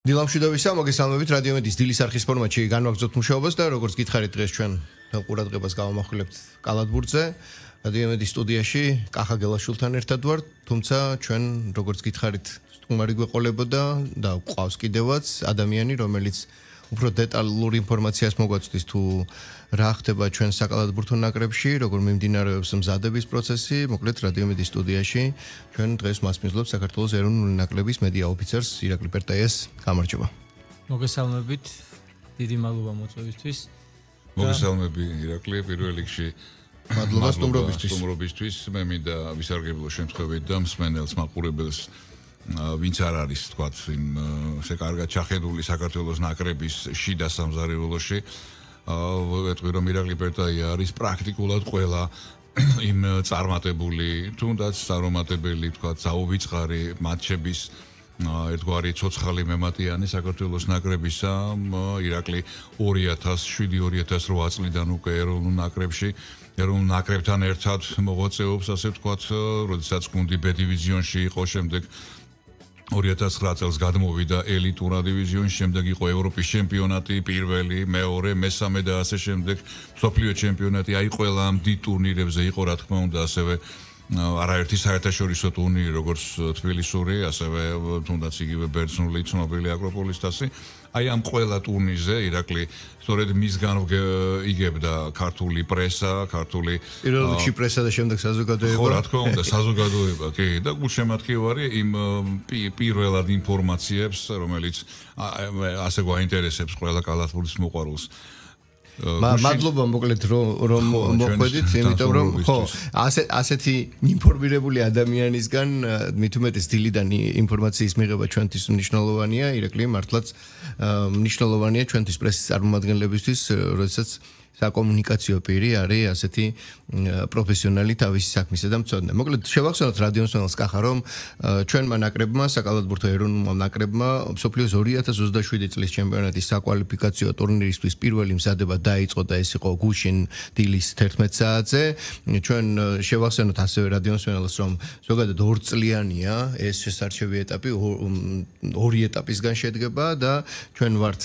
დილამშვიდობისა, მოგესალმებით რადიომედის დილის არხის ფორმატში განვაგრძობთ მუშაობას და როგორც გითხარით დღეს ჩვენ ყურადღებას გავამახვილებთ კალათბურთზე. რადიომედის სტუდიაში კახა გელაშვილთან ერთად ვართ, თუმცა ჩვენ როგორც გითხარით სტუმარი გვეყოლებოდა და გვყავს კიდევაც ადამიანი, რომელიც უფრო დეტალურ ინფორმაციას მოგვაწვდის თუ რა ხდება ჩვენ საკალათბურთო ნაკრებში, როგორ მიმდინარეობს მზადების პროცესი, მოკლედ რადიომედის სტუდიაში ჩვენ დღეს მასპინძლობს საქართველოს ეროვნული ნაკრების მედია ოფიცერს ირაკლი პერტაიას. გამარჯობა. მოგესალმებით. დიდი მადლობა მოწვევისთვის. მოგესალმები ირაკლი, პირველ რიგში მადლობა სტუმრობისთვის. მე მინდა ვისარგებლო შემთხვევით და მსმენელს მაყურებელს ვინც არ არის თქვათ იმ ესე კარგად ჩახედული საქართველოს ნაკრების შიდა სამზარეულოში ვეტყვი რომ ირაკლი პერტაია არის პრაქტიკულად ყველა იმ წარმატებული თუნდაც არომატებელი თქვათ საუვიწყარი მატჩების ერთგვარი ცოცხალი მემატიანი საქართველოს ნაკრებისა ირაკლი 2007-2008 წლიდან უკვე ეროვნულ ნაკრებში ეროვნულ ნაკრებთან ერთად მოღვაწეობს ასე ვთქვათ როდესაც გუნდი B დივიზიონში იყო შემდეგ 2009 წელს გადმოვიდა ელიტურ დივიზიონში, შემდეგ იყო ევროპის ჩემპიონატი, პირველი, მეორე, მესამე და ასე შემდეგ, მსოფლიო ჩემპიონატი, აი ყველა ამ დიდ ტურნირებზე იყო, რა თქმა უნდა, ასევე არაერთი საერთაშორისო ტურნირი, როგორც თბილისური, ასევე თუნდაც იგივე ბერძნული, ცნობილი აკროპოლის თასი. აი ამ ყველა ტურნირზე ირაკლი სწორედ მისგან იგებდა ქართული პრესა, ქართული პირველ რიგში პრესა და შემდეგ საზოგადოება. ხო, რა თქმა უნდა, საზოგადოება, კი, და გულშემატკივარი იმ პირველად ინფორმაციებს, რომელიც ასე გვაინტერესებს ყველა კალათბურთის მოყვარულს. მადლობა მოკლედ რომ მოხვედით, იმიტომ რომ ხო, ასეთი ინფორმირებული ადამიანისგან მით უმეტეს დილიდან ინფორმაციის მიღება ჩვენთვის მნიშვნელოვანია, ირაკლი მართლაც მნიშვნელოვანია ჩვენთვის პრესის წარმომადგენლებისთვის, როდესაც საკომუნიკაციო პირი არის ასეთი პროფესიონალი თავისი საქმისა და მცოდნე. მოკლედ შევახსენოთ რადიომსმენელს კახა რომ ჩვენმა ნაკრებმა, საკალათბურთო ეროვნულმა ნაკრებმა მსოფლიოს 2027 წლის ჩემპიონატის საკვალიფიკაციო ტურნირისთვის პირველი მზადება დაიწყო და ეს იყო გუშინ დილის 11 საათზე. ჩვენ შევახსენოთ ასევე რადიომსმენელს რომ ზოგადად 2 წლიანია ეს შესარჩევი ეტაპი, ორი ეტაპისგან შედგება და ჩვენ ვართ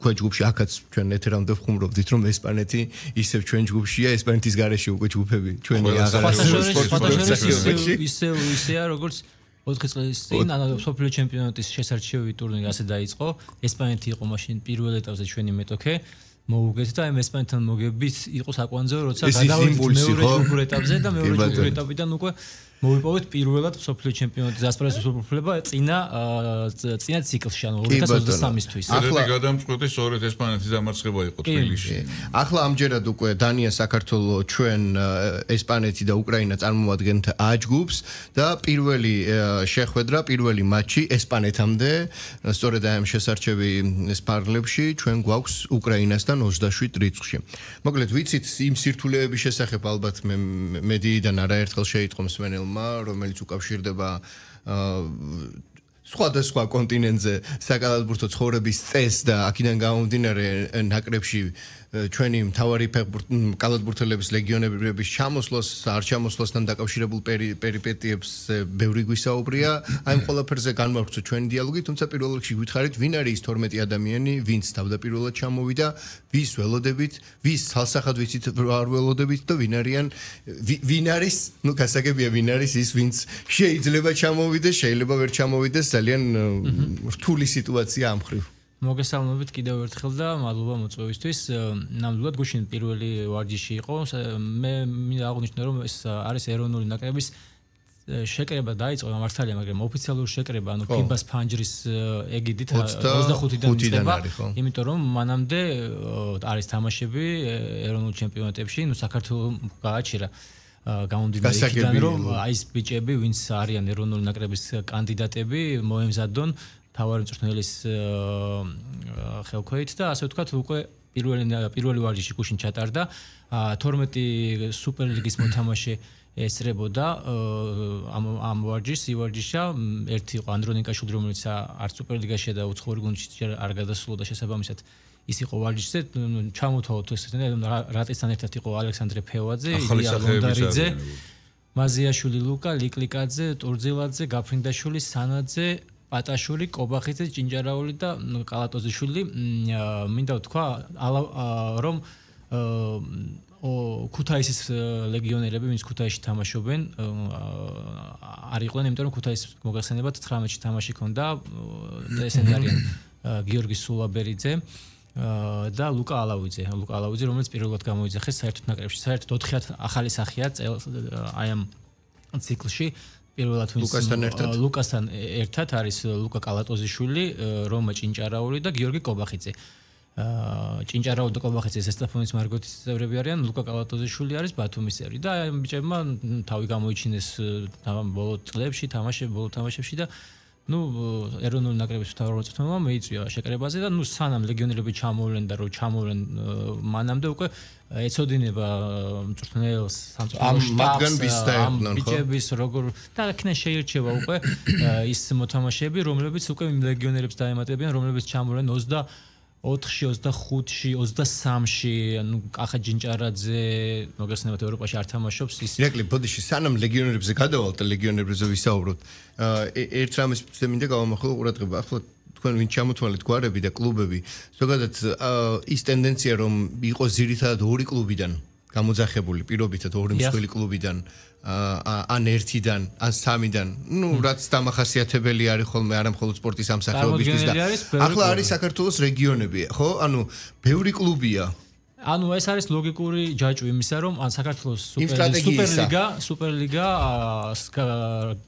ქვეჯ ჯგუფში, აქაც ჩვენ ეთერამდე ვხუმრობდით რომ ესპანეთი ისევ ჩვენ ჯგუფშია, ესპანეთის გარეშე უკვე ჯგუფები ჩვენი ისეა როგორც 4 წლის წინ მსოფლიო ჩემპიონატის შესარჩევი ტურნირი ასე დაიწყო. ესპანეთი იყო მაშინ პირველ ეტაპზე ჩვენი მეტოქე. მოუგეთ და ამ ესპანეთთან მოგებით იყო საკვანძო, როცა გადავიდით მეორე ჯგუფურ ეტაპზე და მეორე ჯგუფურ ეტაპიდან უკვე მოვიპოვეთ პირველად მსოფლიო ჩემპიონატის ასპარეზის უფლება წინა ციკლში, ანუ 2023-თვის. ახლა გადამწყვეტი სწორედ ესპანეთის დამარცხება იყო თბილისში. ახლა ამჯერად უკვე დანია, საქართველო, ჩვენ, ესპანეთი და უკრაინა წარმოვადგენთ A ჯგუფს და პირველი შეხვედრა, პირველი მატჩი ესპანეთამდე, სწორედ ამ შესარჩევი სპარგლებში ჩვენ გვაქვს უკრაინასთან 27 რიცხვში. მოკლედ ვიცით იმ სირთულეების შესახებ ალბათ მე დიიდან არაერთხელ შეიტყო მსმენელმა, რომელიც უკავშირდება სხვადასხვა კონტინენტზე საკალათბურთო ცხოვრების წესს და აქედან გამომდინარე ნაკრებში ჩვენი მთავარი კალათბურთელების ლეგიონერების ჩამოსვლას, არ ჩამოსვლასთან დაკავშირებულ პერიპეტიებს ბევრი გვისაუბრია. აი ამ ყველაფერზე განვავრცო ჩვენი დიალოგი, თუმცა პირველ რიგში გითხარით, ვინ არის 12 ადამიანი, ვინც თავდაპირველად ჩამოვიდა, ვის ველოდებით, ვის ცალსახად ვიცით არ ველოდებით და ვინ არის, ნუ გასაგებია ვინ არის ის, ვინც შეიძლება ჩამოვიდეს, შეიძლება ვერ ჩამოვიდეს, ძალიან რთული სიტუაცია ამ ხრივ. მოგესალმებით კიდევ ერთხელ და მადლობა მოწვევისთვის. ნამდვილად გუშინ პირველი ვარჯიში იყო. მე მინდა აღვნიშნო რომ ეს არის ეროვნული ნაკრების შეკრება დაიწყო მართალია, მაგრამ ოფიციალური შეკრება, ანუ ფიბას ფანჯრის ეგიდით 25-დან იწყება, იმიტომ რომ მანამდე არის თამაშები ეროვნულ ჩემპიონატებში, ნუ საქართველოს გააჩერა გამომდინარე იქიდან რომ აი ეს ბიჭები, ვინც არიან ეროვნული ნაკრების კანდიდატები, მოემზადონ თავარი მწვრთნელის ხელქვეით და ასე ვთქვათ უკვე პირველი ვარჯიში გუშინ ჩატარდა. 12 სუპერლიგის მოთამაშე ესწრებოდა ამ ვარჯიშს, ივარჯიშა, ერთი იყო ანდრონიკაშვილი, რომელიც არც სუპერლიგაშია და უცხოური გუნდში არ გადასულოდა შესაბამისად ის იყო ვარჯიშზე, ჩამოთავოთ ესეთი რატისთან ერთად იყო ალექსანდრე ფევაძე, ილია ლონდარიძე, მაზიაშვილი ლუკა, ლიკლიკაძე, ტურძილაძე, გაფრინდაშვილი, სანაძე, პატაშური, კობახიძე, ჭინჭარაული და კალატოზიშვილი. მინდა ვთქვა, რომ ქუთაისის ლეგიონერები, ვინც ქუთაისში თამაშობენ, არ იყვნენ, იმიტომ რომ ქუთაისის მოგახსენებათ 19-ში თამაში ქონდა და ესენი არიან გიორგი სულაბერიძე და ლუკა ალავიძე, რომელიც პირველად გამოიძახეს საერთოდ ნაკრებში. საერთოდ 4 ახალი სახეა აი ამ ციკლში. პირველად ლუკასთან ერთად არის ლუკა კალატოზიშვილი, რომა ჭინჭარაული და გიორგი კობახიძე. ჭინჭარაული და კობახიძე ზესტაფონის მარგოთის წევრები არიან, ლუკა კალატოზიშვილი არის ბათუმის წევრი და აი ბიჭებმა თავი გამოიჩინეს ბოლო წლებში, ბოლო თამაშებში და ეროვნული ნაკრების მთავარ მოწმეებმა მეიწვია შეკრებაზე და სანამ ლეგიონერები ჩამოვლენ და რომ ჩამოვლენ მანამდე უკვე ეცოდინება მწვრთნელს სამწვრთნელოს ამ ბიჭების როგორ და აქნე შეირჩევა უკვე ის მოთამაშეები, რომლებიც უკვე ლეგიონერებს დაემატებიან, რომლებიც ჩამოვლენ 24-ში, 25-ში, 23-ში, კახა ჯინჭარაძე, მოგესწრებათ ევროპაში არ თამაშობს ის. ირაკლი, ბოდიში, სანამ ლეგიონერებზე გადავალთ და ლეგიონერებზე ვისაუბროთ, ერთ რამეს მინდა გავამახვილო ყურადღება. ახლა თქვენ ვინ ჩამოთვალეთ გვარები და კლუბები, ზოგადად ის ტენდენცია რომ იყოს ძირითადად ორი კლუბიდან გამოძახებული, პირობითად ორი მსხვილი კლუბიდან ან ერთიდან, ან სამიდან, რაც დამახასიათებელი არის ხოლმე არა მხოლოდ სპორტის ამსახეობისთვის და ახლა არის საქართველოს რეგიონები, ხო? ანუ ბევრი კლუბია. ეს არის ლოგიკური ჯაჭვი იმისა, რომ საქართველოს სუპერლიგა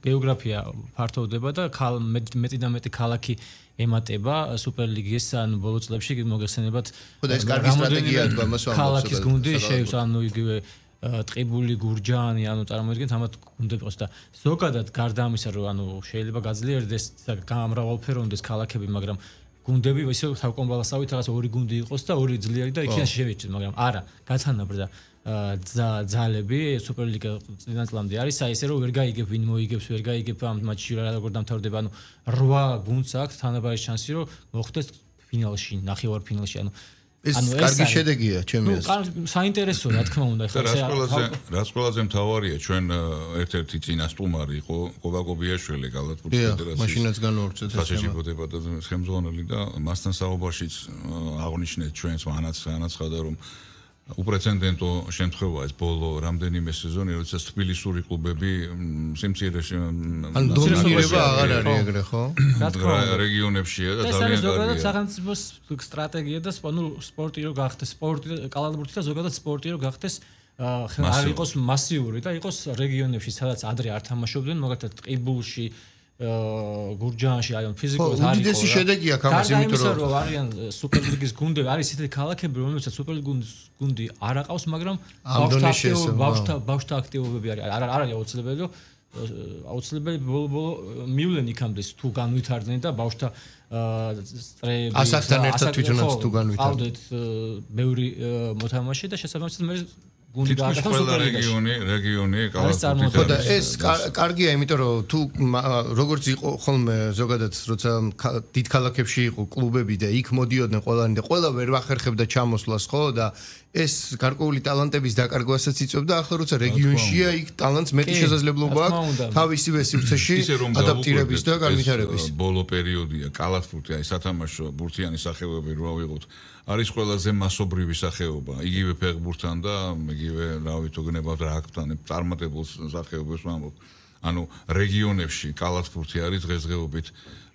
გეოგრაფია ფართოვდება და მეტი და მეტი ქალაქი ემატება სუპერლიგის ბოლო წლებში მოგეხსენებათ. ხო და ეს კარგი სტრატეგია თქვა მას ვამბობ. ქალაქის გუნდი შეიძანა იგივე ტყიბული გურჯაანი, წარმოიდგინეთ ამათ გუნდები ყოს და ზოგადად გარდა ამისა, რომ შეიძლება გაძლიერდეს და გამრავალფეროვნდეს ქალაქები, მაგრამ გუნდები ისე თავკომბალასავით რაღაც ორი გუნდი იყოს და ორი ძლიერი და იქიდან შევეჭდეთ, მაგრამ არა, გათანაბრდა ძალები სუპერლიგა წინასწლამდე არის, აი ესე რომ ვერ გაიგებ ვინ მოიგებს, ვერ გაიგებ ამ მატჩში როგორ დამთავრდება, 8 გუნდს აქვს თანაბარი შანსი რომ მოხვდეს ფინალში, ნახევარფინალში, ეს კარგი შედეგია ჩემი აზრით. საინტერესოა რა თქმა უნდა, რაც ყველაზე მთავარია, ჩვენ ერთ-ერთი წინასწარმარი იყო კობაკობიაშვილი გალათბურთის ფედერაციის. მაშინაც განვავრცელეთ ეს თემა. საშიშებოდებოდა ხელმძღვანელი და მასთან საუბარშიც აღნიშნეთ ჩვენს განაცხადა რომ უპრეცედენტო შემთხვევაა ეს ბოლო რამდენიმე სეზონი, როდესაც თბილისური კლუბები სიმცირეში დომინირება აღარ არის ეგრე, ხო? რეგიონებშია და ძალიან კარგია. ზოგადად სახელმწიფოს სტრატეგია და სპორტი რო გახდეს, კალათბურთი და ზოგადად სპორტი რო გახდეს არ იყოს მასიური და იყოს რეგიონებში, სადაც ადრე არ თამაშობდნენ, მაგალითად ტყიბულში გურჯაანში აი ფიზიკურად არის. უდიდესი შედეგია ამას, იმიტომ რომ არიან სუპერლიგის გუნდები, არის ისეთი ქალაქები, რომლებსაც სუპერლიგის გუნდი არ აყავს, მაგრამ ბავშვთა აქტივობები არის. არ არის აუცილებელი ბოლო მივლენ იქამდე თუ განვითარდნენ და ბავშვთა წრეები ასაკთან ერთად თვითონაც თუ განვითარდნენ. ავდეთ ბევრი მოთამაშე და შესაბამისად მე თითქმის ყველა რეგიონი ხო და ეს კარგია, იმიტომ რომ თუ როგორც იყო ხოლმე ზოგადად როცა დიდ ქალაქებში იყო კლუბები და იქ მოდიოდნენ ყველანი და ყველა ვერ ვახერხებდა ჩამოსვლას, ხო და ეს გარკვეული ტალანტების დაკარგვასაც იწვევდა. ახლა როცა რეგიონშია, იქ ტალანტს მეტი შესაძლებლობა აქვს თავისივე სივრცეში ადაპტირების და განვითარების. ბოლო პერიოდია კალათბურთი, აი სათამაშო ბურთიანი სახეობები რო ავიღოთ, არის ყველაზე მასობრივი სახეობა, იგივე ფეხბურთთან და იგივე რავით უგნებავთ რაგბთან, წარმატებულ სახეობებს ვამბობ. ანუ რეგიონებში კალათბურთი არის დღესდღეობით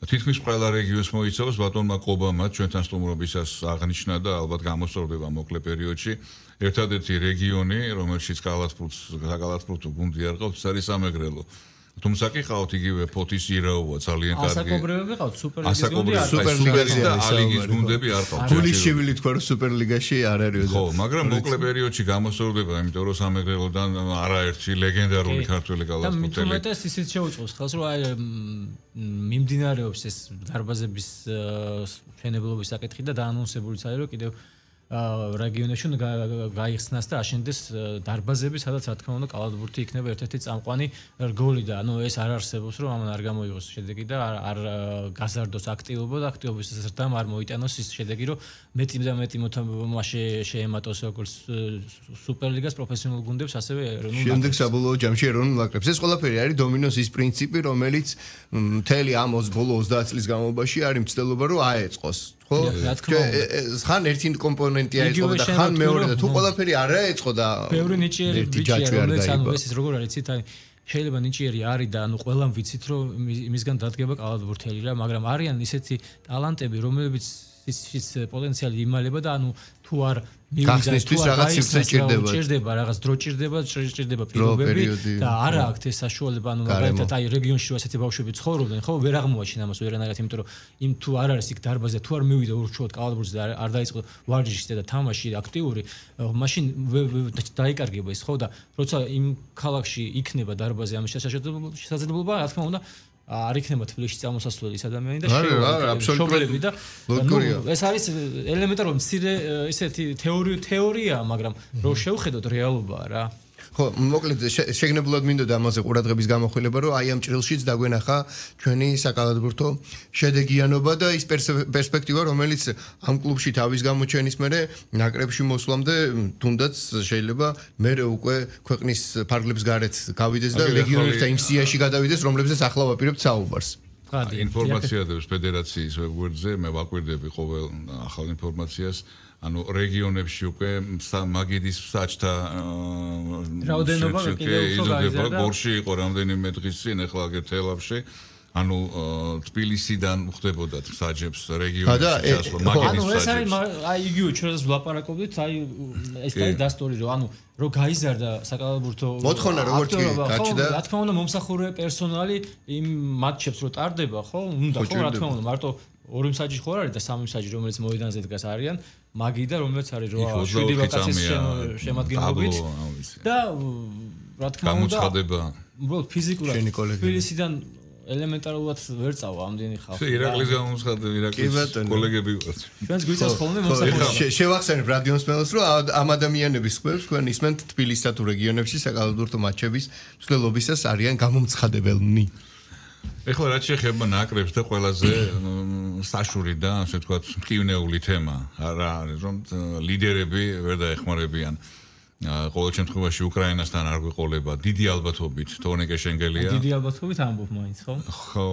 თითქმის ყველა რეგიონს მოიცავს, ბატონმა კობამა ჩვენთან სტუმრობისას აღნიშნა და ალბათ გამოსწორდება მოკლე პერიოდში. ერთადერთი რეგიონი, რომელშიც კალათბურთო გუნდი არ ყავს, არის სამეგრელო. თუმცა კი ყავთ იგივე ფოთის ირაოვა ძალიან კარგი. ასაკობრივები ყავთ სუპერლიგის და ალიგის გუნდები არ ყავთ. გულიშევილი თქვა რომ სუპერლიგაში არ არის. ხო, მაგრამ მოკლე პერიოდში გამოსწორდება, იმიტომ რომ სამეგრელოდან არაერთი ლეგენდარული ქართველი კალათბურთელი. და მეტად ისიც შეუწყობს ხელს, რომ აი მიმდინარეობს ეს დარბაზების მშენებლობის საკითხი და დაანონსებულიც არის, რომ კიდევ რეგიონებში გაიხსნას და აშენდეს დარბაზები, სადაც რა თქმა უნდა კალათბურთი იქნება ერთ-ერთი წამყვანი რგოლი და ანუ ეს არ არსებობს, რომ ამან არ გამოიღოს შედეგი და არ გაზარდოს აქტივობა და აქტივობის ზრდამ არ მოიტანოს ის შედეგი, რომ მეტი და მეტი მოთამაშე შეემატოს როგორც სუპერლიგას პროფესიონალ გუნდებს, ასევე ეროვნულ შემდეგ საბოლოო ჯამში ეროვნულ ნაკრებს. ეს ყველაფერი არის დომინოს ის პრინციპი, რომელიც მთელი ამ ბოლო 30 წლის განმავლობაში არის მცდელობა, რომ აეწყოს. ხო? ხან ერთი კომპონენტი აეწყო და ხან მეორე და თუ ყველაფერი არ აეწყო და ბევრი ნიჭიერი ბიჭია, რომელიც ანუ ეს როგორ არის იცით, აი შეიძლება ნიჭიერი არის და ანუ ყველამ ვიცით, რომ იმისგან დადგება კალათბურთელი რა, მაგრამ არიან ისეთი ტალანტები, რომლებიც ის პოტენციალი იმალება და ანუ თუ არ გახსნისთვის რაღაც სივრცე ჭირდება, რაღაც დრო ჭირდება პირობები და არა აქვს ეს საშუალება, ანუ მაგალითად აი რეგიონში რო ასეთი ბავშვები ცხოვრობენ, ხო, ვერ აღმოაჩენ ამას ვერანაირად, იმიტომ რომ იმ თუ არ არის იქ დარბაზი, თუ არ მივიდა ურჩეულად კალათბურთზე და არ დაიწყო ვარჯიში და თამაში აქტიური, მაშინ დაიკარგება ის, ხო და როცა იმ ქალაქში იქნება დარბაზი ამის შესაძლებლობა, რა თქმა უნდა არ იქნება თბილისში წამოსასვლელი ის ადამიანი და შობლები და ეს არის ელემენტარული მცირე ისეთი თეორია, მაგრამ რო შევხედოთ რეალობაა რა. ხო, მოკლედ შეგნებულად მინდოდა ამაზე ყურადღების გამახვილება, რომ აი ამ ჭრილშიც დაგვენახა ჩვენი საკალათბურთო შედეგიანობა და ის პერსპექტივა, რომელიც ამ კლუბში თავის გამოჩენის მერე ნაკრებში მოსვლამდე თუნდაც შეიძლება მერე უკვე ქვეყნის ფარგლებს გარეთ გავიდეს და ლეგიონერთა იმ სიაში გადავიდეს, რომლებზეც ახლა ვაპირებთ საუბარს. ინფორმაცია დებს ფედერაციის ვებგვერდზე, მე ვაკვირდები ყოველ ახალ ინფორმაციას. ანუ რეგიონებში უკვე მაგიდის საჭთა რაოდენობა იზრდება, გორში იყო რამდენიმე დღის წინ, ახლა აგერ თელავში. ანუ თბილისიდან ხდებოდათ საჯებს რეგიონებში ჩასვლა მაგიდის საჯებს. ანუ ეს არის აი იგივე ჩვენ რას ვლაპარაკობდით, აი ეს არის დასტური, რომ ანუ რო გაიზარდა საკალათბურთო მოთხოვნა როგორც კი გაჩნდა. რა თქმა უნდა მომსახურე პერსონალი იმ მატჩებს რო ტარდება, ხო? უნდა ხო რა თქმა უნდა მარტო ორი მსაჯი ხო არის და სამი მსაჯი რომელიც მოედანზე დგას არიან მაგი და რომელიც არის 7 ვაკაციის შემადგენლობით და რა თქმა უნდა გამოცხადება უბრალოდ ფიზიკურად თბილისიდან ელემენტარულად ვერ წავა ამდენი ხალხი. ირაკლის გამოცხადება, ირაკლის კოლეგები ვიყავთ. ჩვენს გვიწევს ხოლმე მომსახურება. შევახსენებ რადიოს მელოს, რომ ამ ადამიანების ხმებს თქვენ ისმენთ თბილისსა თუ რეგიონებში საკალათბურთო მატჩების მსვლელობისას არიან გამომცხადებელნი. ეხლა რაც შეეხება ნაკრებს და ყველაზე საშური და ასე ვთქვათ მყინვარული თემა რა არის რომ ლიდერები ვერ დაეხმარებიან ყოველ შემთხვევაში უკრაინასთან არ გვიყოლება დიდი ალბათობით თორნიკე შენგელია დიდი ალბათობით ამბობ მაინც ხო ხო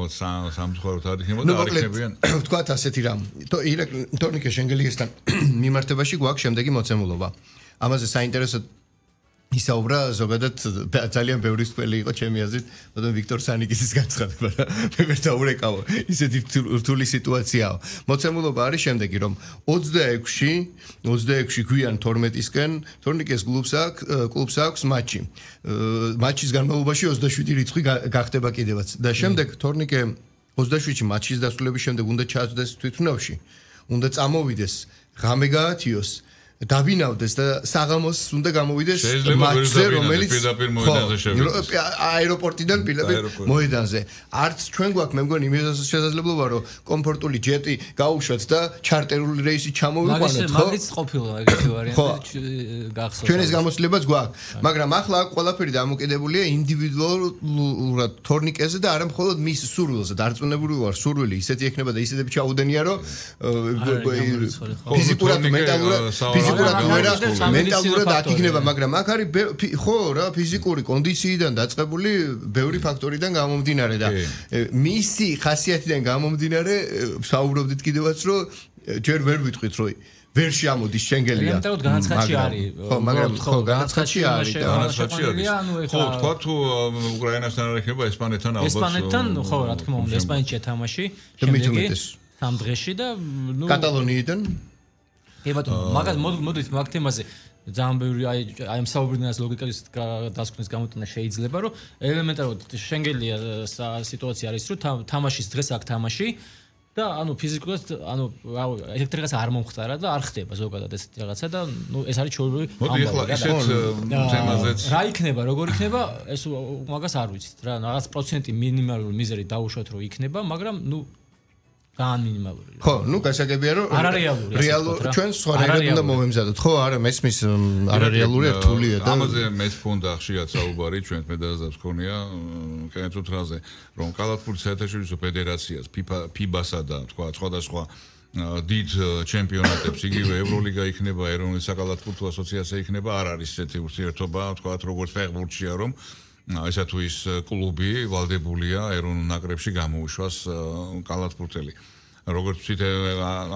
სამწუხაროდ არ იქნება და არ იქნებიან ვთქვათ ასეთი რამ თორნიკე შენგელიასთან მიმართებაში გვაქვს შემდეგი მოცემულობა ამაზე საინტერესო ისაუბრა ზოგადად ძალიან ბევრი სპელი იყო ჩემი აზრით, მაგრამ ვიქტორ სანიკიძის განცხადება და მე ვერ დაურეკავ ისეთი რთული სიტუაციაა. მოცემულობა არის შემდეგი, რომ 26 გვიან 12-ისკენ თორნიკეს კლუბს აქვს მატჩი. მატჩის განმავლობაში 27 რიცხვი გახდება კიდევაც და შემდეგ თორნიკე 27-ში მატჩის დასრულების შემდეგ უნდა ჩაძდეს თვითმფრინავში. უნდა წამოვიდეს, ღამე გაათიოს დაბინავდეს და საღამოს უნდა გამოვიდეს მატჩზე, რომელიც აეროპორტიდან პირდაპირ მოედანზე. არც ჩვენ გვაქვს მე მგონი იმის შესაძლებლობა, რომ კომფორტული ჯეტი გაუშვათ და ჩარტერული რეისი ჩამოვიყვანოთ, ხო? მაგის ყოფილა ეგეთი ვარიანტი გახსოვს. ჩვენ ეს გამოცდილებაც გვაქვს, მაგრამ ახლა ყველაფერი დამოკიდებულია ინდივიდუალურად თორნიკეზე და არა მხოლოდ მის სურვილზე. დარწმუნებული ვარ, სურვილი ისეთი ექნება და ისეთები ჩაუდენია, რომ ფიზიკურად მენტალურად მენტალურად აქ იქნება, მაგრამ აქ არის ხო რა ფიზიკური კონდიციიდან დაწყებული ბევრი ფაქტორიდან გამომდინარე და მისი ხასიათიდან გამომდინარე საუბრობდით კიდევაც რომ ჯერ ვერ ვიტყვით რომ ვერ შემოდის შენგელია. ელემენტარულად განაცხადში არის. ხო, მაგრამ ხო განაცხადში არის და ხო თქვა თუ უკრაინასთან არ ეხება ესპანეთთან ალბათ. ესპანეთთან ხო რა თქმა უნდა ესპანეთში თამაში შემდეგი 3 დღეში და ნუ კატალონიიდან კი ბატონო, მაგას მოდით მაგ თემაზე ძალიან ბევრი აი ამ საუბრიდან ლოგიკის დასკვნის გამოტანა შეიძლება, რომ ელემენტარულად შენგელია სიტუაცია არის, რომ თამაშის დღეს აქ თამაში და ანუ ფიზიკურად ანუ ელექტრიკას არ მომხდარა და არ ხდება ზოგადად ეს რაღაცა და ნუ ეს არის ჩვეულებრივი მოდი ახლა ისეთ თემაზეც რა იქნება, როგორ იქნება, ეს მაგას არ ვიცით რა, რაღაც პროცენტი მინიმალური მიზერი დაუშვათ რომ იქნება, მაგრამ ნუ ძალიან მინიმალური. ხო, ნუ გასაგებია რომ რეალურ ჩვენ სხვა რეგიონად უნდა მოვემზადოთ. ხო, არა, მესმის არარეალურია, რთულია და ამაზე მეც ფონდა ხშირად საუბარი ჩვენ მედაზებს ქონია კენწუთ რაზე რომ კალათბურთის საერთაშორისო ფედერაციას ფიბასა და თქვა სხვადასხვა დიდ ჩემპიონატებს იგივე ევროლიგა იქნება, ეროვნული საკალათბურთო ასოციაცია იქნება, არ არის ესეთი ურთიერთობა, თქვა როგორც ფეხბურთშია რომ ესა თუ ის კლუბი ვალდებულია ეროვნულ ნაკრებში გამოუშვას კალათბურთელი. როგორც ვთქვით,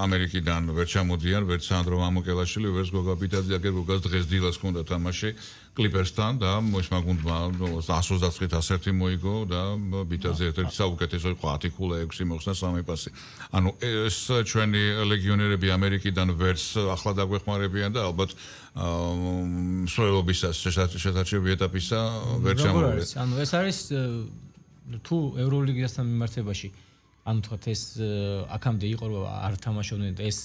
ამერიკიდან ვერ ჩამოდიან, ვერც სანდრო მამუკელაშვილი, ვერც გოგა ბიტაძე, აგერ გოგას დღეს დილას ჰქონდა თამაში კლიპერსთან და მოისმა გუნდმა 129-1 მოიგო და ბიტაძე ერთ-ერთი საუკეთესო იყო 10 ქულა 6 მოხსნა 3 პასი. ანუ ეს ჩვენი ლეგიონერები ამერიკიდან ვერც ახლა დაგვეხმარებიან და ალბათ სრულობისას შესაძლებელი ეტაპისა ვერ ჩამოვიდეს. ანუ ეს არის თუ ევროლიგასთან მიმართებაში ანუ თქვათ ეს აქამდე იყო რომ არ თამაშობდნენ და ეს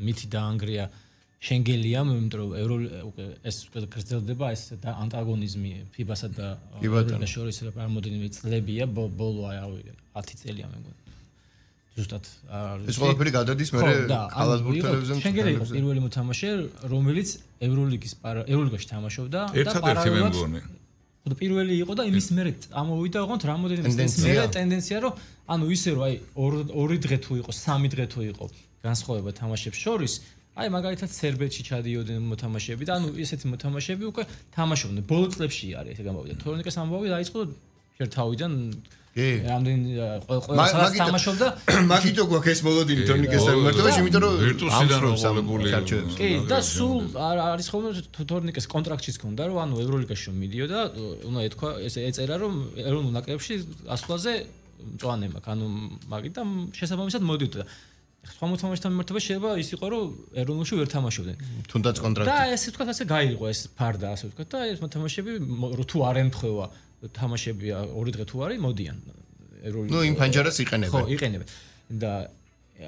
მითი დაანგრია შენგელია, იმიტომ რომ ეს გრძელდება ეს და ანტაგონიზმი ფიბასა და ევროლიგას შორის რამოდენიმე წლებია, ბოლო 10 წელია მე მგონი. ზუსტად ეს ყველაფერი გადადის მე კალათბურთელებზე. შენგელი იყო პირველი მოთამაშე, რომელიც ევროლიგაში თამაშობდა და პარალელურად და პირველი იყო და იმის მერე ამოვიდა ოღონდ რამოდენიმე წლის მერე ტენდენცია რომ ანუ ისე რომ აი 2 დღე თუ იყო 3 დღე თუ იყო განსხვავება თამაშებს შორის აი მაგალითად სერბეთში ჩადიოდნენ მოთამაშეები და ანუ ესეთი მოთამაშეები უკვე თამაშობდნენ ბოლო წლებში არის ესე გამოვიდა თორნიკეს ამბავი დაიწყო შერთავიდან რამდენი ყველა თამაშობდა მაგითო გვაქვს ეს მოლოდინი თორნიკეს მიმართებაში იმიტომ რომ ვირტუსიდან როლებული კი და სულ არის ხოლმე თორნიკეს კონტრაქტშიც ქონდა რომ ანუ ევროლიგაში რომ მიდიოდა უნდა ეთქვა ეს ეწერა რომ ეროვნულ ნაკრებში ასვლაზე მწვანე მაქვს ანუ მაგიტომ შესაბამისად მოდიოდა სხვა მოთამაშეთან მიმართებაში შეიძლება ის იყო რომ ეროვნულში ვერ თამაშობდნენ თუნდაც კონტრაქტი და ესე ვთქვათ ასე გაირღვა ეს ფარდა ასე ვთქვათ და ეს მოთამაშეები თუ არ ემთხვევა თამაშები 2 დღე თუ არის მოდიან ნუ იმ ფანჯარას იყენებენ ხო იყენებენ და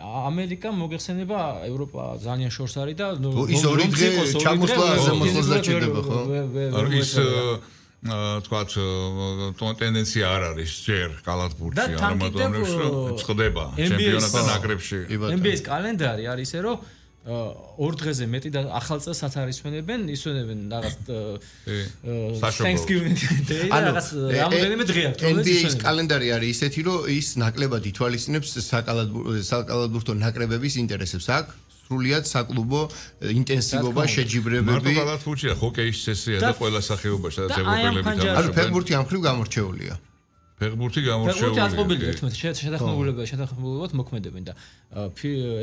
ამერიკა მოგეხსენება ევროპა ძალიან შორს არის და ის 2 დღე ჩამოსვლა ზემოხლოსდა ჭირდება ხო ის თქვათ ტენდენცია არ არის ჯერ კალათბურთში არამატომ წყდება ჩემპიონატთა ნაკრებში NBA-ის კალენდარი არის ისე რომ 2 დღეზე მეტი და ახალ წელსაც არ ისვენებენ, ისვენებენ რაღაც Thanksgiving Day და რაღაც რამოდენიმე დღე აქვს. NBA-ის კალენდარი არის ისეთი, რომ ის ნაკლებად ითვალისწინებს საკალათბურთო ნაკრებების ინტერესებს. აქ სრულიად საკლუბო ინტენსივობა, შეჯიბრებები. მარტო კალათბურთია, ჰოკეის წესია და ყველა სახეობაში სადაც ევროპელები თამაშობენ. ანუ ფეხბურთი ამ ხრივ გამორჩეულია. ფეხბურთი გამორჩეულია. აწყობილია შეთანხმებულებად მოქმედებენ და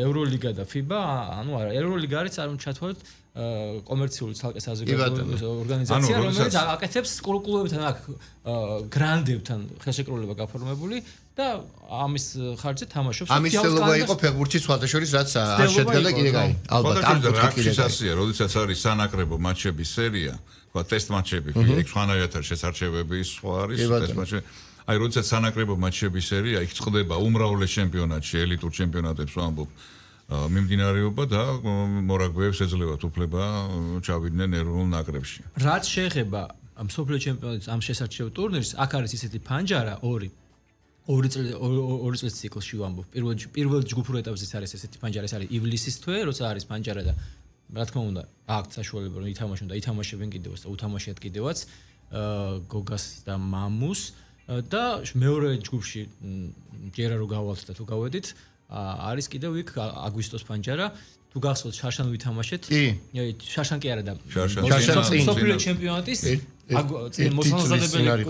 ევროლიგა და FIBA, ანუ არა, ევროლიგა არის არ უნდა ჩათვალოთ კომერციული ცალკე საზოგადოებრივი ორგანიზაცია, რომელიც აკეთებს კლუბებთან აქ გრანდებთან ხელშეკრულება გაფორმებული და ამის ხარჯზე თამაშობს. ამის ცელობა იყო ფეხბურთში სხვათა შორის, რაც არ შედგა და კიდე გაი. ალბათ ამ ფეხბურთში როდესაც არის სანაკრებო მატჩების სერია, თქვა ტესტ მატჩები, სხვანაირად შესარჩევები სხვა არის ტესტ მატჩები. აი როდესაც სანაკრებო მატჩების სერია იქ წყდება უმრავლეს ჩემპიონატში, ელიტურ ჩემპიონატებს ვამბობ, მიმდინარეობა და მორაგბეებს ეძლევათ უფლება ჩავიდნენ ეროვნულ ნაკრებში. რაც შეეხება მსოფლიო ჩემპიონატის ამ შესარჩევ ტურნირს, აქ არის ისეთი ფანჯარა 2 წლის ციკლში ვამბობ. პირველ ჯგუფურ ეტაპზეც არის ესეთი ფანჯარა, ეს არის ივლისის თვე, როცა არის ფანჯარა და რა თქმა უნდა, აქ საშუალება რომ ითამაშონ და ითამაშებენ კიდევაც და უთამაშიათ კიდევაც გოგას და მამუს და მეორე ჯგუფში ჯერა რო გავალთ და თუ გავედით არის კიდევ იქ აგვისტოს პანჯარა თუ გახსოვთ შარშან ვითამაშეთ შარშან კი არა და სოფლიო ჩემპიონატის მოსამზადებელი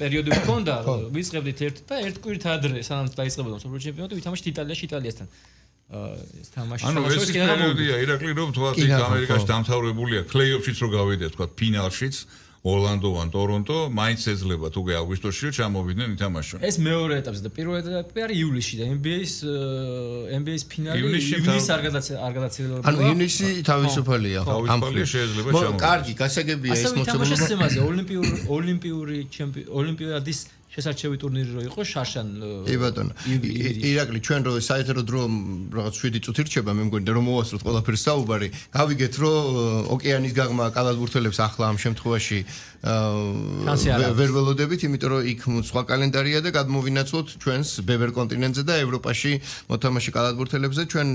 პერიოდი ჰქონდა ვიწყებდით ერთ და ერთ კვირით ადრე სანამ დაიწყებოდა სოფლიო ჩემპიონატი ვითამაშეთ იტალიაში იტალიასთან ეს თამაში ანუ ეს პერიოდია ირაკლი რომ თქვათ იქ ამერიკაში დამთავრებულია პლეი-ოფშიც რო გავიდეთ თქვათ ფინალშიც ორლანდოვან ტორონტო მაინც ეძლება თუ აგვისტოში ჩამოვიდნენ ითამაშონ. ეს მეორე ეტაპზე და პირველ ეტაპი არის ივლისში და NBA-ის ფინალი ივნისს არ გადაცილდება. ანუ ივნისი თავისუფალია ხო? ამ ხრივ შეიძლება ჩამოვიდეს. კარგი, გასაგებია ეს მოსწავლე. ასე თამაშის სემაზე ოლიმპიური ოლიმპიადის შესარჩევი ტურნირი რო იყო შარშან კი ბატონო ირაკლი ჩვენ რო საერთოდ რო რაღაც 7 წუთი რჩება მე მგონი რომ მოვასწროთ ყველაფერს საუბარი გავიგეთ რომ ოკეანის გაღმა კალათბურთელებს ახლა ამ შემთხვევაში ვერ ველოდებით იმიტომ რომ იქ სხვა კალენდარია და გადმოვინაცვლოთ ჩვენს ბევრ კონტინენტზე და ევროპაში მოთამაშე კალათბურთელებზე ჩვენ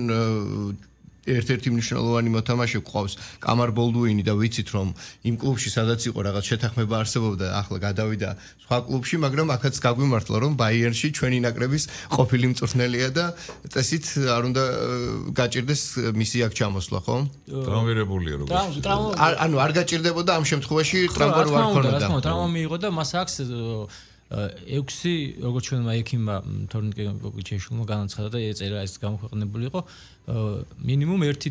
ერთ-ერთი მნიშვნელოვანი მოთამაშე გვყავს კამარ ბოლდუინი და ვიცით რომ იმ კლუბში სადაც იყო რაღაც შეთანხმება არსებობდა ახლა გადავიდა სხვა კლუბში მაგრამ აქაც გაგვიმართლა რომ ბაიერნში ჩვენი ნაკრების ყოფილი მწვრთნელია და წესით არ უნდა გაჭირდეს მისი აქ ჩამოსვლა ხო? ტრამვირებულია როგორც ანუ არ გაჭირდებოდა ამ შემთხვევაში ტრამვა რო არ ქონოდა ტრამვა მიიღო და მას აქვს 6 როგორც ჩვენმა ექიმმა თორნიკე გოგიჩეშვილმა განაცხადა და ეწერა ეს გამოქვეყნებული იყო მინიმუმ 1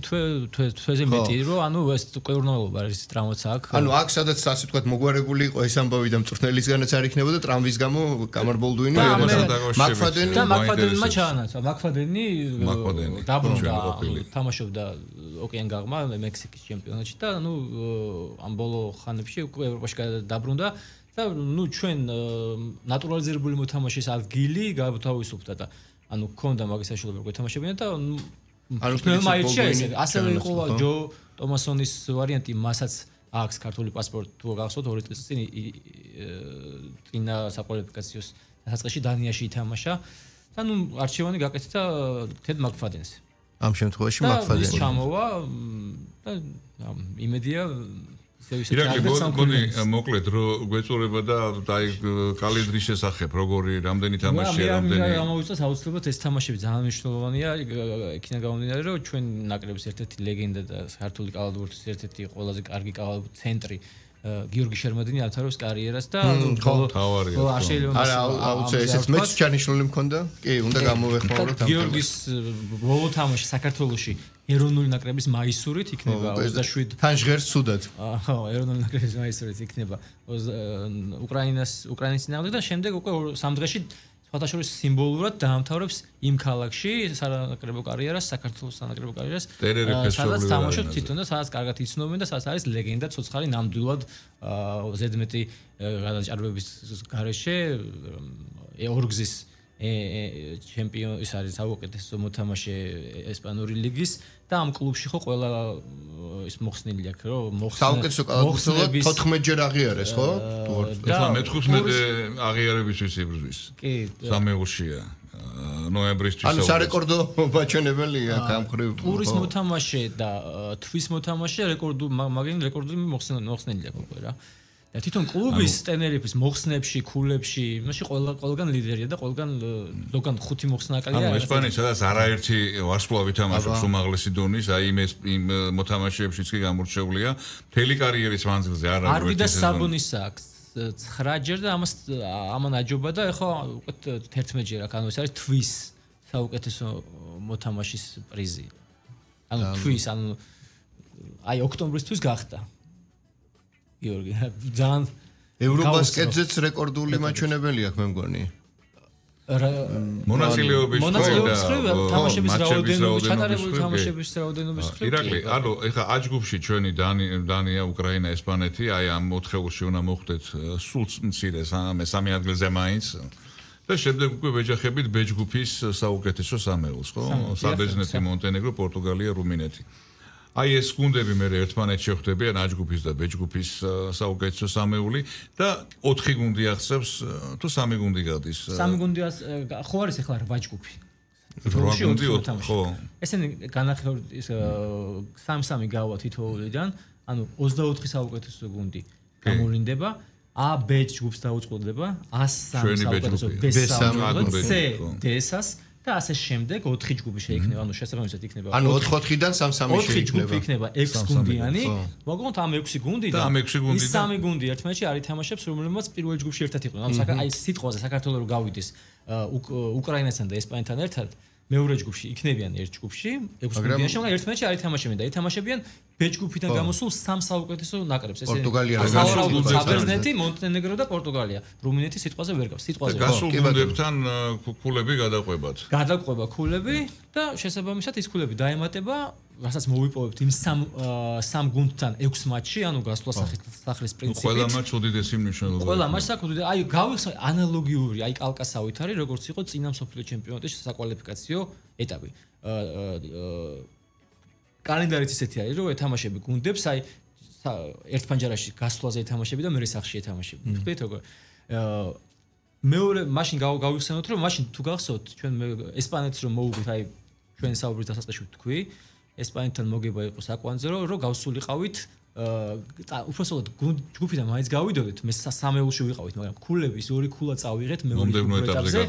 თვეზე მეტი რომ ანუ ეს კურნალობა არის ტრამვაც აქვს ანუ აქ სადაც ასე ვთქვათ მოგვარებული იყო ეს ამბავი და მწვრთნელისგანაც არ იქნებოდა ტრამვის გამო კამარ ბოლდუინი მაკფადენმა ჩაანაცვლა მაკფადენი დაბრუნდა თამაშობდა ოკეან გაღმა მექსიკის ჩემპიონატში და ანუ ამ ბოლო ხანებში უკვე ევროპაში დაბრუნდა და ნუ ჩვენ ნატურალიზებული მოთამაშის ადგილი გავთავისუფლდა და ანუ ქონდა მაგის საშუალება რომ ეთამაშებინა და ანუ მაიჩია ესე ასევე იყო ჯო ტომასონის ვარიანტი მასაც აქვს ქართული პასპორტი თუ გახსოვთ 2 წელი წინ წინა საკვალიფიკაციოს დასაწყისში დანიაში ითამაშა და ნუ არჩევანი გაკეთდა თედ მაკფადენს ამ შემთხვევაში მაკფადენი და ჩამოვა და იმედია ირაკლი მოკლედ რომ გვეწურება და აი კალენდრის შესახებ როგორი რამდენი თამაშია რამდენი ამოვიწევს აუცილებლად ეს თამაშები ძალიან მნიშვნელოვანია იქნა გამომდინარე რომ ჩვენ ნაკრების ერთ-ერთი ლეგენდა და ქართული კალათბურთის ერთ-ერთი ყველაზე კარგი კალათბურთის ცენტრი გიორგი შერმადინი ათარებს კარიერას და არ შეიძლება არა აუცილებლად ესეც მეც ჩანიშნული მქონდა კი უნდა გამოვეხმაუროთ ამ გიორგის ბოლო თამაში საქართველოში ეროვნული ნაკრების მაისურით იქნება 27 თან ჟღერს ცუდად ხო ეროვნული ნაკრების მაისურით იქნება უკრაინის ნაკრები და შემდეგ უკვე 3 დღეში სხვადასხვა სიმბოლურად დაამთავრებს იმ ქალაქში სანაკრებო კარიერას საქართველოს სანაკრებო კარიერას სადაც თამაშობ თვითონ და სადაც კარგად იცნობენ და სადაც არის ლეგენდა ცოცხალი ნამდვილად ზედმეტი გადაჭარბების გარეშე ორგზის ჩემპიონი ის არის საუკეთესო მოთამაშე ესპანური ლიგის და ამ კლუბში ხო ყველა ის მოხსნილი აქვს რომ საუკეთესო კალათბურთელი 14 ჯერ აღიარეს ხო? ეხლა მე-15 აღიარებისთვის იბრძვის. კი. სამეულშია. ნოემბრისთვის. ანუ სარეკორდო ბაჩვენებელია ამ ხრივ. პურის მოთამაშე და თვის მოთამაშე მაგინ რეკორდული მოხსნილი აქვს უკვე რა. და თვითონ კლუბის ტენერიფის მოხსნებში, ქულებში, იმაში ყველგან ლიდერია და ყველგან ზოგან 5 მოხსნაკალია. ანუ ესპანეთში სადაც არაერთი ვარსკვლავი თამაშობს უმაღლესი დონის, აი იმ მოთამაშეებშიც კი გამორჩეულია. მთელი კარიერის მანძილზე არ ვიდა საბონის აქვს 9 ჯერ და ამან აჯობა და ეხლა უკვე 11 ჯერ აქვს. ანუ ეს არის თვის საუკეთესო მოთამაშის პრიზი. ანუ თვის, ანუ აი ოქტომბრისთვის გახდა. გიორგი ძალიან ევრობასკეტზეც რეკორდული მაჩვენებელი აქვს მე მგონი მონაწილეობის თამაშების რაოდენობის ჩატარებული თამაშების რაოდენობის ირაკლი ანუ ეხა აჯგუფში ჩვენი დანია უკრაინა ესპანეთი აი ამ 4-ში უნდა მოხვდეთ სულ მცირე მესამე ადგილზე მაინც და შემდეგ უკვე ვეჯახებით ბეჯგუფის საუკეთესო სამეულს ხო საბერძნეთი მონტენეგრო პორტუგალია რუმინეთი აი ეს გუნდები მე ერთმანეთს შეხვდებიან აჯგუფის და ბეჯგუფის საუკეთესო სამეული და 4 გუნდი ახსებს თუ 3 გუნდი გადის. 3 გუნდი ხო არის ახლა 8 ჯგუფი. 8 გუნდი ხო. ესენი განახორ ის 3-3 გავა თითოეულიდან, ანუ 24 საუკეთესო გუნდი გამოვლინდება. A B ჯგუფს დაუწყდება, A3 საუკეთესო B3 C D-ს და ასე შემდეგ 4 ჯგუფი შეიქმნება, ანუ შესაბამისად იქნება. ანუ 4-4-დან 3-3 შეიქმნება. 4 ჯგუფი იქნება 6 გუნდიანი. მოგონთ ამ 6 გუნდიდან. და ამ 6 გუნდიდან 3 გუნდი ერთმანეთში არ ითამაშებს, რომელმაც პირველ ჯგუფში ერთად იყვნენ. ანუ აი სიტყვაზე საქართველოს რო გავიდეს უკრაინასთან და ესპანეთთან ერთად მეორე ჯგუფში იქნებიან ერთ ჯგუფში 6 გუნდიანი, მაგრამ ერთმანეთში არ ითამაშებენ და ითამაშებიან ბეჯგუფიდან გამოსულ სამ საუკეთესო ნაკრებს. ესე პორტუგალია, საბერძნეთი, მონტენეგრო და პორტუგალია. რუმინეთი სიტყვაზე ვერ გავს. სიტყვაზე. გასულ გუნდებთან ქულები გადაყვებათ. გადაყვება ქულები და შესაბამისად ის ქულები დაემატება, რასაც მოვიპოვებთ იმ სამ გუნდთან 6 მატჩში, ანუ გასვლა სახლის პრინციპით. ყველა მატჩი უდიდესი მნიშვნელობა. ყველა მატჩი საკუთრივ, აი გავიხსნა ანალოგიური, აი კალკასავით არის, როგორც იყო წინა მსოფლიო ჩემპიონატის საკვალიფიკაციო ეტაპი. კალენდარიც ისეთი არის, რომ ეთამაშები გუნდებს, აი ერთ პანჯარაში გასვლაზე ეთამაშები და მეორე სახში ეთამაშები. ხდით როგორ? მეორე მაშინ გავიხსენოთ, რომ მაშინ თუ გახსოვთ, ჩვენ ესპანეთს რომ მოუგეთ, აი ჩვენ საუბრის დასაწყისში ვთქვი, ესპანეთთან მოგება იყო საკვანძე, რომ გავსულიყავით უბრალოდ ჯგუფიდან მაინც გავიდოდეთ, მე სამეულში ვიყავით, მაგრამ ქულების ორი ქულა წავიღეთ მეორე ეტაპზე.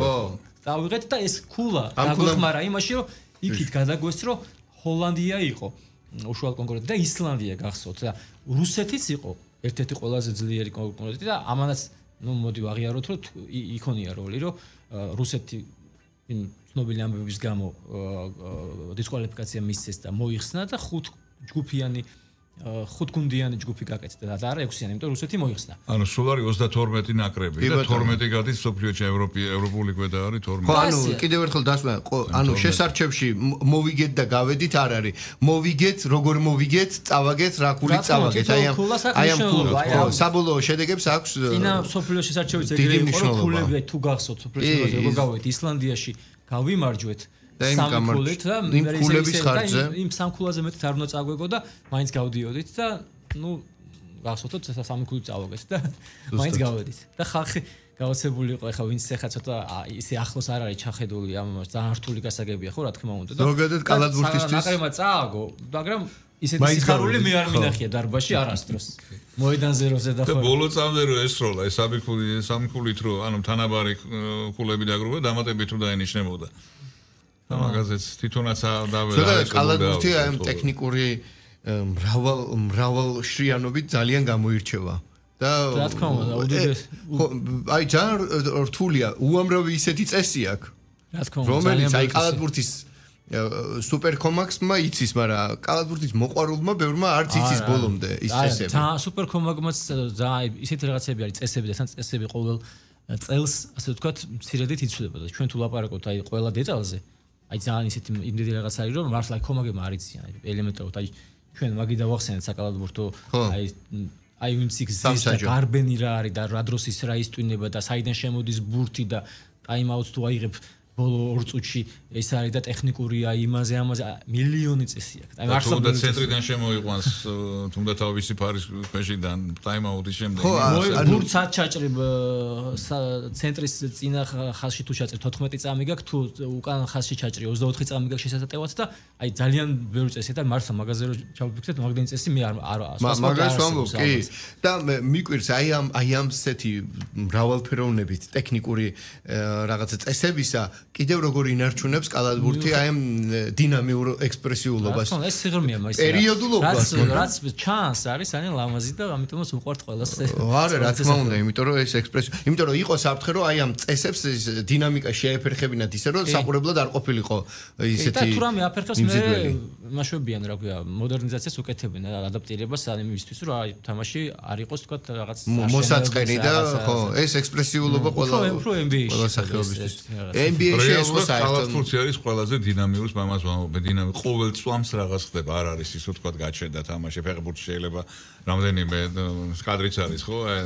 წავიღეთ და ეს ქულა გაგვეხმარა იმაში, რომ იქით გადაგვეს, რომ ჰოლანდია იყო უშუალო კონკურენტი და ისლანდია გახსოვთ და რუსეთიც იყო ერთ-ერთი ყველაზე ძლიერი კონკურენტი და ამანაც ნუ მოდი ვაღიაროთ რომ იქონია როლი რომ რუსეთი იმ ცნობილი ამბების გამო დისკვალიფიკაცია მისცეს და მოიხსნა და ხუთგუნდიანი ჯგუფი გაკეთდა და არა 6-იანი, იმიტომ რუსეთი მოიხსნა. ანუ სულ არის 32 ნაკრები და 12 გადის სოფლიოში ევროპული კვედა არის 12. ხო, ანუ კიდევ ერთხელ დასვლა, ანუ შესარჩევში მოვიგეთ და გავედით არ არის. მოვიგეთ, როგორ მოვიგეთ, წავაგეთ, რა ქულით წავაგეთ. აი ამ საბოლოო შედეგებს აქვს წინა სოფლიო შესარჩევიც ეგრე იყო, რომ ქულები თუ გახსოვთ სოფლიო შემოგვიყვეთ, როგორ გავედით ისლანდიაში, გავიმარჯვეთ. სამ ქულით და იმ სამ ქულაზე მეტი არ უნდა წაგვეგო და მაინც გავდიოდით და ნუ გახსოვთ სამი ქულით წავაგეთ და მაინც გავედით და ხალხი გაოცებული იყო ეხლა ვინც ეხა ცოტა ისე ახლოს არ არის ჩახედული ამ ძალიან რთული გასაგებია ხო რა თქმა უნდა და ზოგადად კალათბურთისთვის ნაკრებმა წააგო მაგრამ ისეთი სიხარული მე არ მინახია დარბაზში არასდროს მოედან 0-ზე და ხო და ბოლო წამზე რო ესროლა ეს სამი ქულით რო ანუ თანაბარი ქულები დაგროვა დამატებით რო დაენიშნებოდა მაგაზეც თვითონაც დაველა ეს კალათბურთი აი ამ ტექნიკური მრავალ შრიანობით ძალიან გამოირჩევა და რა თქმა უნდა უდიდეს აი ძალიან რთულია უამრავი ისეთი წესი აქვს რა თქმა უნდა რომელიც აი კალათბურთის სუპერკომაქსმა იცის მაგრამ კალათბურთის მოყვარულმა ბევრმა არც იცის ბოლომდე ის წესები და სუპერკომაქსმაც ძალიან ისეთი რაღაცები არის წესები და თან წესები ყოველ წელს ასე ვთქვათ მცირედით იცვლება და ჩვენ თუ ლაპარაკობთ აი ყველა დეტალზე აი ძალიან ისეთი იმდენი რაღაც არის რომ მართლა კომაგებმა არ იციან ელემენტარულად აი ჩვენ მაგი დავახსენეთ საკალათბურთო აი ვინც იგზის და გარბენი რა არის და რა დროს ის რა ისტვინება და საიდან შემოდის ბურთი და ტაიმაუტს თუ აიღებ ბოლო 2 წუთში ეს არის და ტექნიკურია იმაზე ამაზე მილიონი წესი აქვს. აი მართლა თუნდაც ცენტრიდან შემოიყვანს თუნდაც თავისი ფარის ქვეშიდან ტაიმაუტის შემდეგ. ხო, ბურთს არ ჩაჭრებ ცენტრის წინა ხაზში თუ ჩაჭრებ 14 წამი გაქვს თუ უკან ხაზში ჩაჭრი 24 წამი გაქვს შესაძლებლად და აი ძალიან ბევრი წესია და მართლა მაგაზე რომ ჩავფიქრეთ მაგდენი წესი მე არ მაგას ვამბობ კი და მიკვირს აი ამ სეთი მრავალფეროვნებით ტექნიკური რაღაცა წესებისა კიდევ როგორ ინარჩუნებს კალათბურთი აი ამ დინამიურ ექსპრესიულობას. ეს სიღრმეა მაგის. პერიოდულობას, რაც ჩანს არის ძალიან ლამაზი და ამიტომაც უყვართ ყველას. არა, რა თქმა უნდა, იმიტომ რომ ეს ექსპრესია, იმიტომ რომ იყო საფრთხე რომ აი ამ წესებს ეს დინამიკა შეეფერხებინათ ისე რომ საყურებლად არ ყოფილიყო ისეთი. და თუ რამე აფერხებს მე მაშვებიან რა ქვია, მოდერნიზაციას უკეთებენ ადაპტირებას ამისთვის რომ აი თამაში არ იყოს თქვა რაღაც მოსაწყენი და ხო, ეს ექსპრესიულობა ყველა სახეობისთვის. NBA-ში ეს ხო კალათბურთი არის ყველაზე დინამიური მამას ვამბობ, დინამი ყოველ წვამს რაღაც ხდება, არ არის ის თქვა გაჩერდა თამაში, ფეხბურთში შეიძლება რამდენიმე კადრიც არის ხო, აი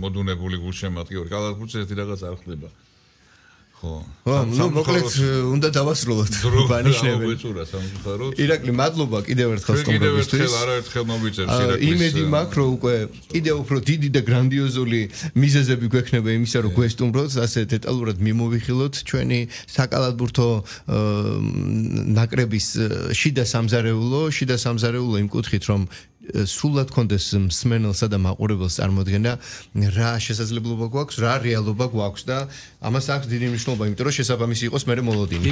მოდუნებული გულშემატკივარი, კალათბურთში ესეთი რაღაც არ ხდება. ხო. ნუ მოკლედ უნდა დავასრულოთ ბანიშნები. ირაკლი, მადლობა კიდევ ერთხელ სტუმრობისთვის. კიდევ არაერთხელ მოვიწევს ირაკლი. იმედი მაქვს რომ უკვე კიდევ უფრო დიდი და გრანდიოზული მიზეზები გვექნება იმისა რომ გვესტუმროთ, ასე დეტალურად მიმოვიხილოთ ჩვენი საკალათბურთო ნაკრების შიდა სამზარეულო იმ კუთხით რომ სულად კონდეს მსმენელსა და მაყურებელს წარმოადგენა რა შესაძლებლობა გვაქვს, რა რეალობა გვაქვს და ამას აქვს დიდი მნიშვნელობა, იმიტომ რომ შესაბამისი იყოს მე მოლოდინი.